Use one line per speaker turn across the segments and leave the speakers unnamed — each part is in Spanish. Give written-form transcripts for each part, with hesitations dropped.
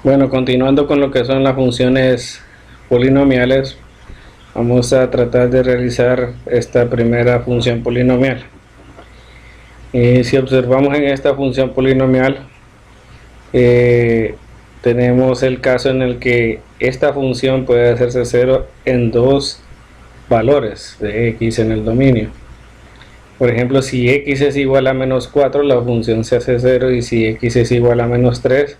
Bueno, continuando con lo que son las funciones polinomiales, vamos a tratar de realizar esta primera función polinomial. Si observamos en esta función polinomial, tenemos el caso en el que esta función puede hacerse cero en dos valores de x en el dominio. Por ejemplo, si x es igual a menos 4, la función se hace 0, y si x es igual a menos 3,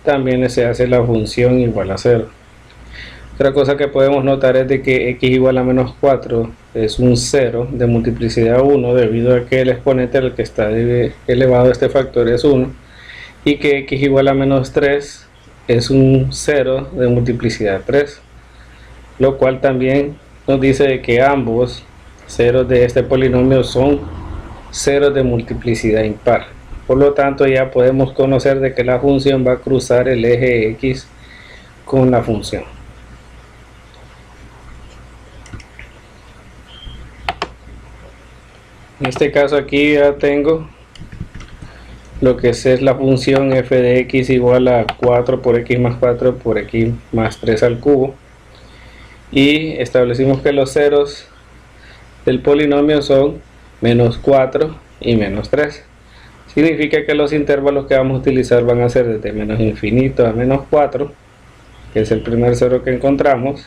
también se hace la función igual a 0. Otra cosa que podemos notar es de que x igual a menos 4 es un 0 de multiplicidad 1, debido a que el exponente al que está elevado a este factor es 1, y que x igual a menos 3 es un 0 de multiplicidad 3, lo cual también nos dice de que ambos ceros de este polinomio son ceros de multiplicidad impar. Por lo tanto, ya podemos conocer de que la función va a cruzar el eje x con la función. En este caso aquí ya tengo lo que es la función f de x igual a 4 por x más 4 por x más 3 al cubo, y establecimos que los ceros del polinomio son menos 4 y menos 3. Significa que los intervalos que vamos a utilizar van a ser desde menos infinito a menos 4, que es el primer cero que encontramos,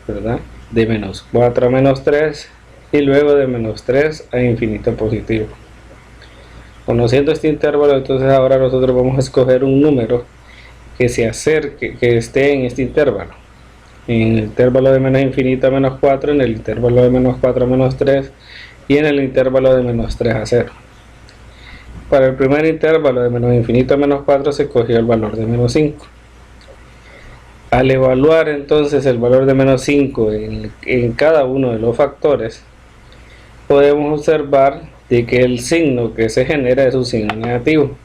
¿verdad? De menos 4 a menos 3, y luego de menos 3 a infinito positivo. Conociendo este intervalo, entonces ahora nosotros vamos a escoger un número que se acerque, que esté en este intervalo. En el intervalo de menos infinito a menos 4, en el intervalo de menos 4 a menos 3, y en el intervalo de menos 3 a 0. Para el primer intervalo de menos infinito a menos 4 se cogió el valor de menos 5. Al evaluar entonces el valor de menos 5 en cada uno de los factores, podemos observar de que el signo que se genera es un signo negativo.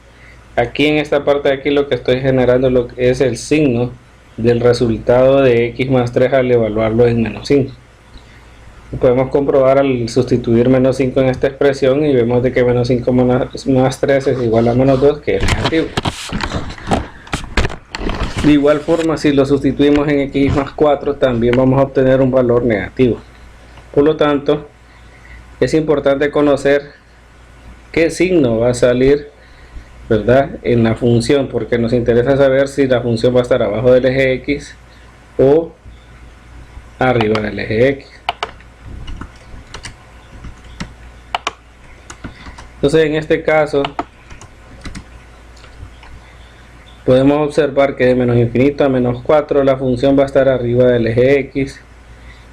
Aquí en esta parte de aquí lo que estoy generando es el signo del resultado de x más 3 al evaluarlo en menos 5. Podemos comprobar al sustituir menos 5 en esta expresión, y vemos de que menos 5 más 3 es igual a menos 2, que es negativo. De igual forma, si lo sustituimos en x más 4, también vamos a obtener un valor negativo. Por lo tanto, es importante conocer qué signo va a salir, ¿verdad?, en la función, porque nos interesa saber si la función va a estar abajo del eje x o arriba del eje x. Entonces, en este caso podemos observar que de menos infinito a menos 4 la función va a estar arriba del eje x,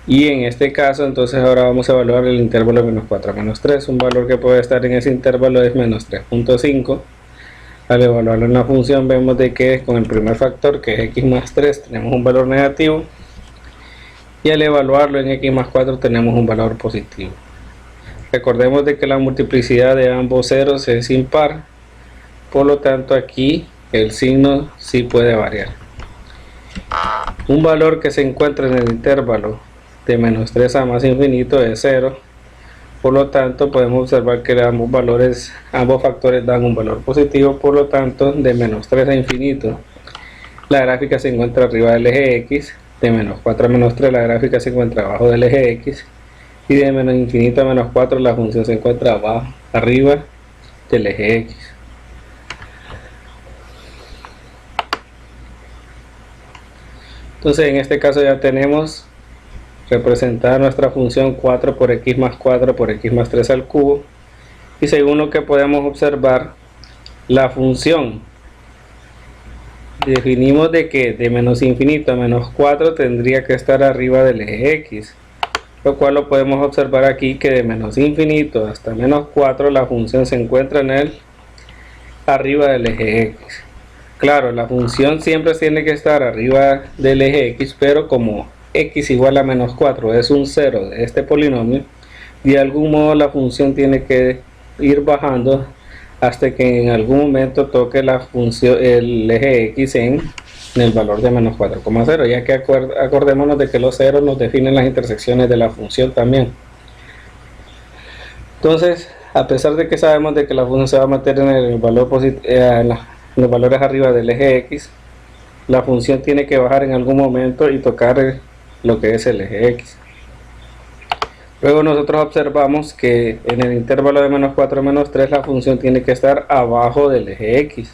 y en este caso entonces ahora vamos a evaluar el intervalo de menos 4 a menos 3. Un valor que puede estar en ese intervalo es menos 3.5. Al evaluarlo en la función vemos de que con el primer factor, que es x más 3, tenemos un valor negativo, y al evaluarlo en x más 4 tenemos un valor positivo. Recordemos de que la multiplicidad de ambos ceros es impar, por lo tanto aquí el signo sí puede variar. Un valor que se encuentra en el intervalo de menos 3 a más infinito es 0, por lo tanto podemos observar que ambos factores dan un valor positivo. Por lo tanto, de menos 3 a infinito la gráfica se encuentra arriba del eje x, de menos 4 a menos 3 la gráfica se encuentra abajo del eje x, y de menos infinito a menos 4 la función se encuentra arriba del eje x. Entonces en este caso ya tenemos representada nuestra función 4 por x más 4 por x más 3 al cubo, y según lo que podemos observar, la función definimos de que de menos infinito a menos 4 tendría que estar arriba del eje x, lo cual lo podemos observar aquí, que de menos infinito hasta menos 4 la función se encuentra arriba del eje x. Claro, la función siempre tiene que estar arriba del eje x, pero como x igual a menos 4 es un 0 de este polinomio, de algún modo la función tiene que ir bajando hasta que en algún momento toque el eje x en el valor de menos 4,0, ya que acordémonos de que los ceros nos definen las intersecciones de la función también. Entonces, a pesar de que sabemos de que la función se va a mantener en el valor en los valores arriba del eje x, la función tiene que bajar en algún momento y tocar lo que es el eje X. Luego nosotros observamos que en el intervalo de menos 4 a menos 3 la función tiene que estar abajo del eje X.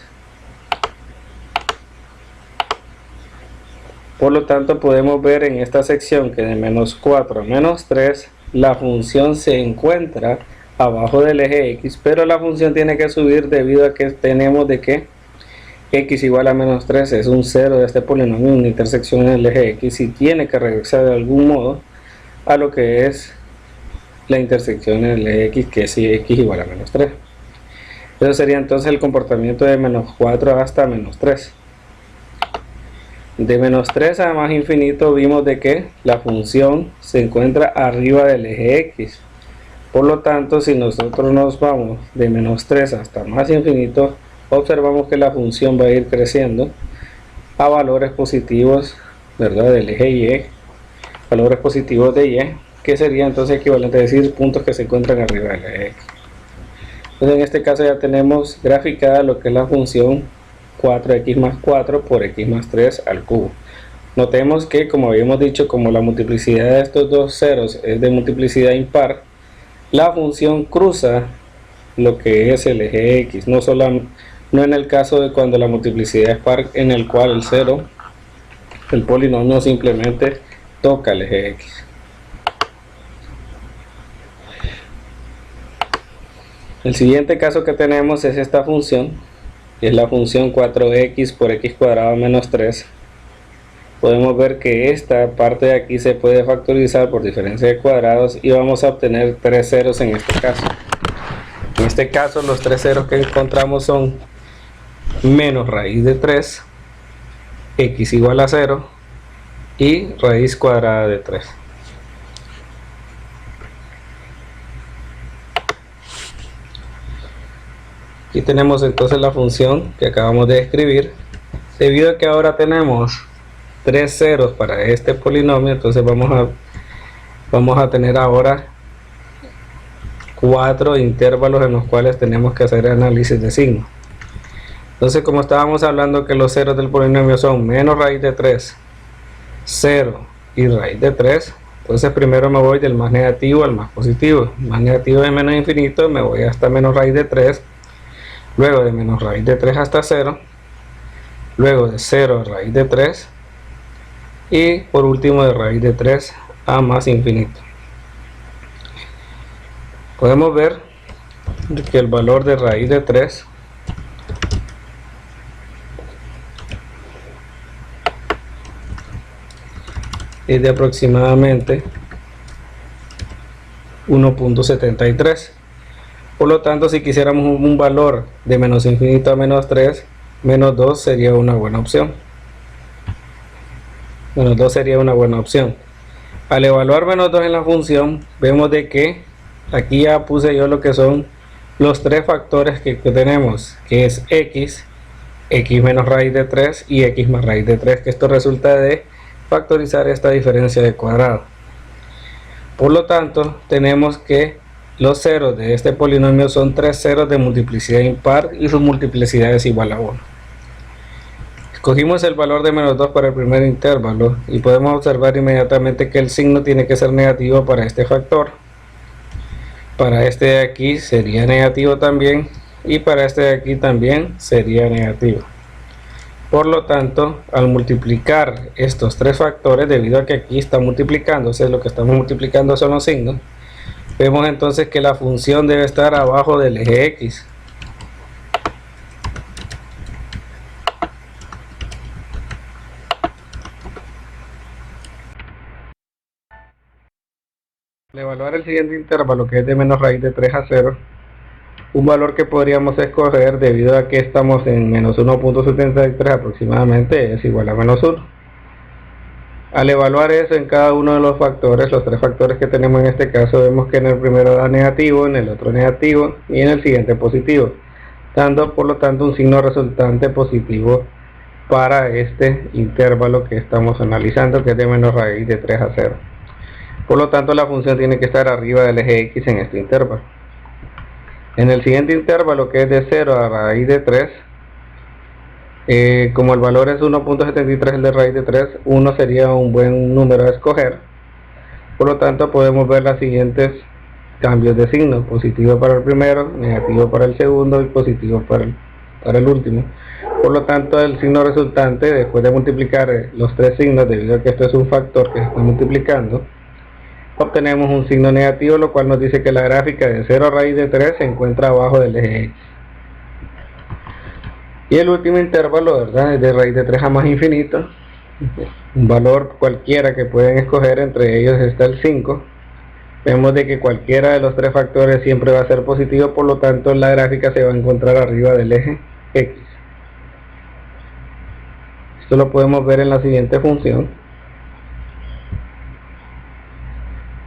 Por lo tanto podemos ver en esta sección que de menos 4 a menos 3 la función se encuentra abajo del eje X, pero la función tiene que subir debido a que tenemos de que X igual a menos 3 es un 0 de este polinomio, una intersección en el eje X, y tiene que regresar de algún modo a lo que es la intersección en el eje X, que es X igual a menos 3. Eso sería entonces el comportamiento de menos 4 hasta menos 3. De menos 3 a más infinito vimos de que la función se encuentra arriba del eje X. Por lo tanto, si nosotros nos vamos de menos 3 hasta más infinito, observamos que la función va a ir creciendo a valores positivos, ¿verdad?, del eje Y, valores positivos de Y, que sería entonces equivalente a decir puntos que se encuentran arriba del eje X. Entonces en este caso ya tenemos graficada lo que es la función 4x más 4 por x más 3 al cubo. Notemos que, como habíamos dicho, como la multiplicidad de estos dos ceros es de multiplicidad impar, la función cruza lo que es el eje X, no en el caso de cuando la multiplicidad es par, en el cual el cero, el polinomio, simplemente toca el eje X. El siguiente caso que tenemos es esta función, que es la función 4x por x cuadrado menos 3. Podemos ver que esta parte de aquí se puede factorizar por diferencia de cuadrados y vamos a obtener 3 ceros en este caso. En este caso los 3 ceros que encontramos son menos raíz de 3, x igual a 0 y raíz cuadrada de 3. Aquí tenemos entonces la función que acabamos de escribir. Debido a que ahora tenemos 3 ceros para este polinomio, entonces vamos a tener ahora 4 intervalos en los cuales tenemos que hacer análisis de signo. Entonces, como estábamos hablando que los ceros del polinomio son menos raíz de 3, 0 y raíz de 3, entonces primero me voy del más negativo al más positivo. Más negativo de menos infinito, me voy hasta menos raíz de 3, luego de menos raíz de 3 hasta 0, luego de 0 a raíz de 3 y por último de raíz de 3 a más infinito. Podemos ver que el valor de raíz de 3 es de aproximadamente 1.73. Por lo tanto, si quisiéramos un valor de menos infinito a menos 3, menos 2 sería una buena opción. Menos 2 sería una buena opción. Al evaluar menos 2 en la función, vemos de que aquí ya puse yo lo que son los 3 factores que tenemos, que es x menos raíz de 3 y x más raíz de 3, que esto resulta de factorizar esta diferencia de cuadrado. Por lo tanto, tenemos que los ceros de este polinomio son 3 ceros de multiplicidad impar y su multiplicidad es igual a 1. Escogimos el valor de menos 2 para el primer intervalo y podemos observar inmediatamente que el signo tiene que ser negativo para este factor. Para este de aquí sería negativo también y para este de aquí también sería negativo. Por lo tanto, al multiplicar estos 3 factores, debido a que aquí está multiplicándose, lo que estamos multiplicando son los signos, vemos entonces que la función debe estar abajo del eje X. Al evaluar el siguiente intervalo, que es de menos raíz de 3 a 0, un valor que podríamos escoger debido a que estamos en menos 1.73 aproximadamente es igual a menos 1. Al evaluar eso en cada uno de los factores, los 3 factores que tenemos en este caso, vemos que en el primero da negativo, en el otro negativo y en el siguiente positivo, dando por lo tanto un signo resultante positivo para este intervalo que estamos analizando, que es de menos raíz de 3 a 0. Por lo tanto, la función tiene que estar arriba del eje X en este intervalo. En el siguiente intervalo, que es de 0 a raíz de 3, Como el valor es 1.73 de raíz de 3, 1 sería un buen número a escoger. Por lo tanto, podemos ver los siguientes cambios de signo: positivo para el primero, negativo para el segundo y positivo para el último. Por lo tanto, el signo resultante, después de multiplicar los tres signos, debido a que esto es un factor que se está multiplicando, obtenemos un signo negativo, lo cual nos dice que la gráfica de 0 raíz de 3 se encuentra abajo del eje X. Y el último intervalo, ¿verdad?, es de raíz de 3 a más infinito, un valor cualquiera que pueden escoger, entre ellos está el 5. Vemos de que cualquiera de los tres factores siempre va a ser positivo, por lo tanto la gráfica se va a encontrar arriba del eje X. Esto lo podemos ver en la siguiente función.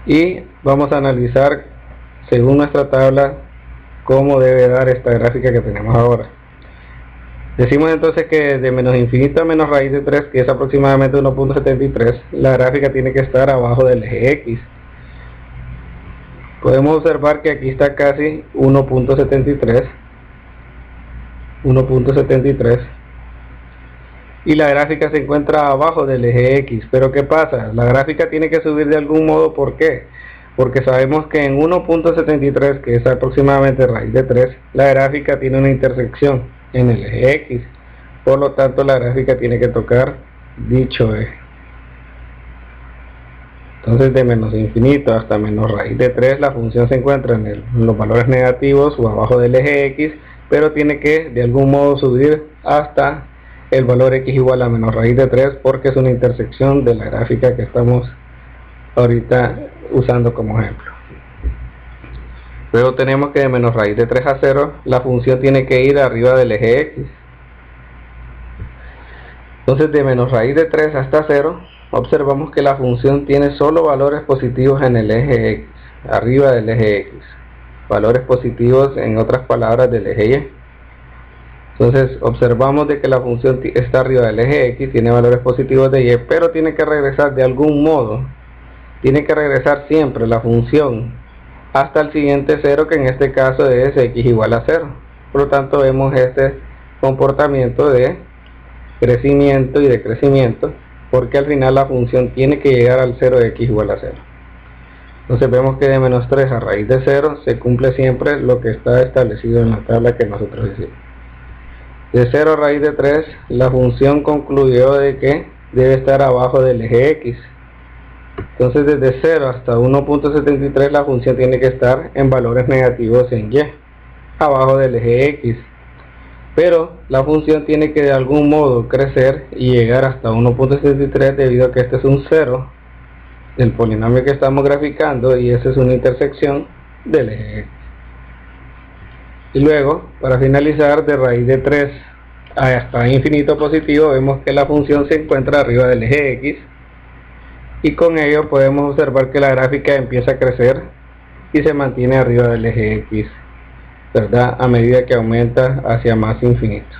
Y vamos a analizar, según nuestra tabla, cómo debe dar esta gráfica que tenemos ahora. Decimos entonces que de menos infinito a menos raíz de 3, que es aproximadamente 1.73, la gráfica tiene que estar abajo del eje X. Podemos observar que aquí está casi 1.73, y la gráfica se encuentra abajo del eje X. Pero ¿qué pasa? La gráfica tiene que subir de algún modo. ¿Por qué? Porque sabemos que en 1.73, que es aproximadamente raíz de 3, la gráfica tiene una intersección en el eje X. Por lo tanto, la gráfica tiene que tocar dicho eje. Entonces, de menos infinito hasta menos raíz de 3, la función se encuentra en los valores negativos o abajo del eje X, pero tiene que de algún modo subir hasta el valor X igual a menos raíz de 3, porque es una intersección de la gráfica que estamos ahorita usando como ejemplo. Luego tenemos que de menos raíz de 3 a 0, la función tiene que ir arriba del eje X. Entonces, de menos raíz de 3 hasta 0, observamos que la función tiene solo valores positivos en el eje X, arriba del eje X. Valores positivos, en otras palabras, del eje Y. Entonces, observamos de que la función está arriba del eje X, tiene valores positivos de Y, pero tiene que regresar de algún modo. Tiene que regresar siempre la función hasta el siguiente 0, que en este caso es X igual a 0. Por lo tanto, vemos este comportamiento de crecimiento y decrecimiento, porque al final la función tiene que llegar al 0 de X igual a 0. Entonces vemos que de menos 3 a raíz de 0 se cumple siempre lo que está establecido en la tabla que nosotros hicimos. De 0 a raíz de 3, la función concluyó de que debe estar abajo del eje X. Entonces, desde 0 hasta 1.73, la función tiene que estar en valores negativos en Y, abajo del eje X. Pero la función tiene que de algún modo crecer y llegar hasta 1.73, debido a que este es un 0 del polinomio que estamos graficando, y esa es una intersección del eje X. Y luego, para finalizar, de raíz de 3 hasta infinito positivo, vemos que la función se encuentra arriba del eje X, y con ello podemos observar que la gráfica empieza a crecer y se mantiene arriba del eje X, ¿verdad?, a medida que aumenta hacia más infinito.